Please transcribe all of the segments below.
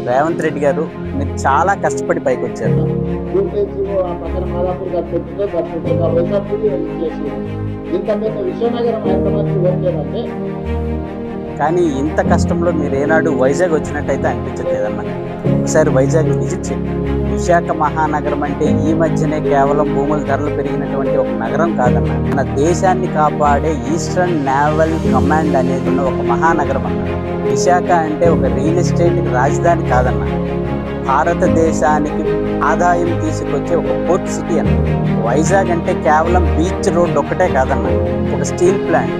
రేవంత్ రెడ్డి గారు మీరు చాలా కష్టపడి పైకి వచ్చారు. కానీ ఇంత కష్టంలో మీరు ఏనాడు వైజాగ్ వచ్చినట్టయితే అనిపించట్లేదన్న. ఒకసారి వైజాగ్ విజిట్ చేయండి. విశాఖ మహానగరం అంటే ఈ మధ్యనే కేవలం భూముల ధరలు పెరిగినటువంటి ఒక నగరం కాదన్న. మన దేశాన్ని కాపాడే ఈస్టర్న్ నేవల్ కమాండ్ అనేది ఉన్న ఒక మహానగరం అన్న. విశాఖ అంటే ఒక రియల్ ఎస్టేట్ రాజధాని కాదన్న, భారతదేశానికి ఆదాయం తీసుకొచ్చే ఒక పోర్ట్ సిటీ అన్న. వైజాగ్ అంటే కేవలం బీచ్ రోడ్ ఒక్కటే కాదన్న, ఒక స్టీల్ ప్లాంట్,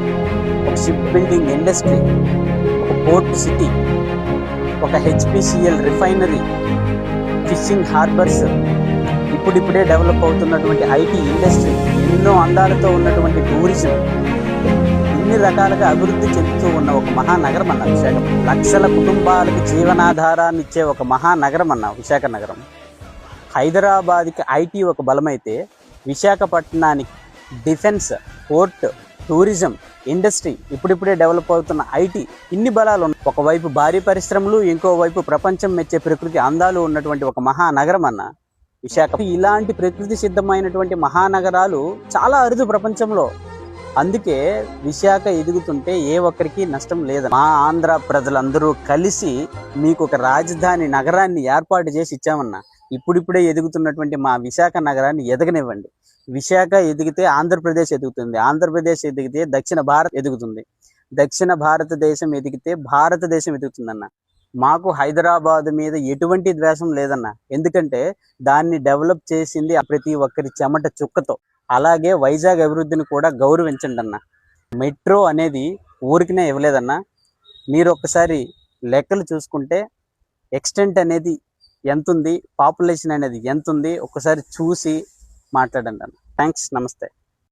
ఒక షిప్ బిల్డింగ్ ఇండస్ట్రీ, ఒక పోర్ట్ సిటీ, ఒక హెచ్పిసిఎల్ రిఫైనరీ, ఫిషింగ్ హార్బర్స్, ఇప్పుడిప్పుడే డెవలప్ అవుతున్నటువంటి ఐటీ ఇండస్ట్రీ, ఎన్నో అందాలతో ఉన్నటువంటి టూరిజం, ఇన్ని రకాలుగా అభివృద్ధి చెందుతూ ఉన్న ఒక మహానగరం అన్న విశాఖ. లక్షల కుటుంబాలకు జీవనాధారాన్ని ఇచ్చే ఒక మహానగరం అన్న విశాఖ నగరం. హైదరాబాద్కి ఐటీ ఒక బలమైతే విశాఖపట్నానికి డిఫెన్స్, పోర్ట్, టూరిజం, ఇండస్ట్రీ, ఇప్పుడిప్పుడే డెవలప్ అవుతున్న ఐటీ, ఇన్ని బలాలు ఉన్నాయి. ఒకవైపు భారీ పరిశ్రమలు, ఇంకోవైపు ప్రపంచం మెచ్చే ప్రకృతి అందాలు ఉన్నటువంటి ఒక మహానగరం అన్న విశాఖ. ఇలాంటి ప్రకృతి సిద్ధమైనటువంటి మహానగరాలు చాలా అరుదు ప్రపంచంలో. అందుకే విశాఖ ఎదుగుతుంటే ఏ ఒక్కరికి నష్టం లేదు. మా ఆంధ్ర ప్రజలందరూ కలిసి మీకు ఒక రాజధాని నగరాన్ని ఏర్పాటు చేసి ఇచ్చామన్నా. ఇప్పుడిప్పుడే ఎదుగుతున్నటువంటి మా విశాఖ నగరాన్ని ఎదగనివ్వండి. విశాఖ ఎదిగితే ఆంధ్రప్రదేశ్ ఎదుగుతుంది, ఆంధ్రప్రదేశ్ ఎదిగితే దక్షిణ భారత్ ఎదుగుతుంది, దక్షిణ భారతదేశం ఎదిగితే భారతదేశం ఎదుగుతుందన్న. మాకు హైదరాబాద్ మీద ఎటువంటి ద్వేషం లేదన్న, ఎందుకంటే దాన్ని డెవలప్ చేసింది ప్రతి ఒక్కరి చెమట చుక్కతో. అలాగే వైజాగ్ అభివృద్ధిని కూడా గౌరవించండి అన్న. మెట్రో అనేది ఊరికినే ఇవ్వలేదన్న. మీరు ఒక్కసారి లెక్కలు చూసుకుంటే ఎక్స్టెంట్ అనేది ఎంత ఉంది, పాపులేషన్ అనేది ఎంత ఉంది, ఒక్కసారి చూసి మాట్లాడండి అన్న. థ్యాంక్స్, నమస్తే.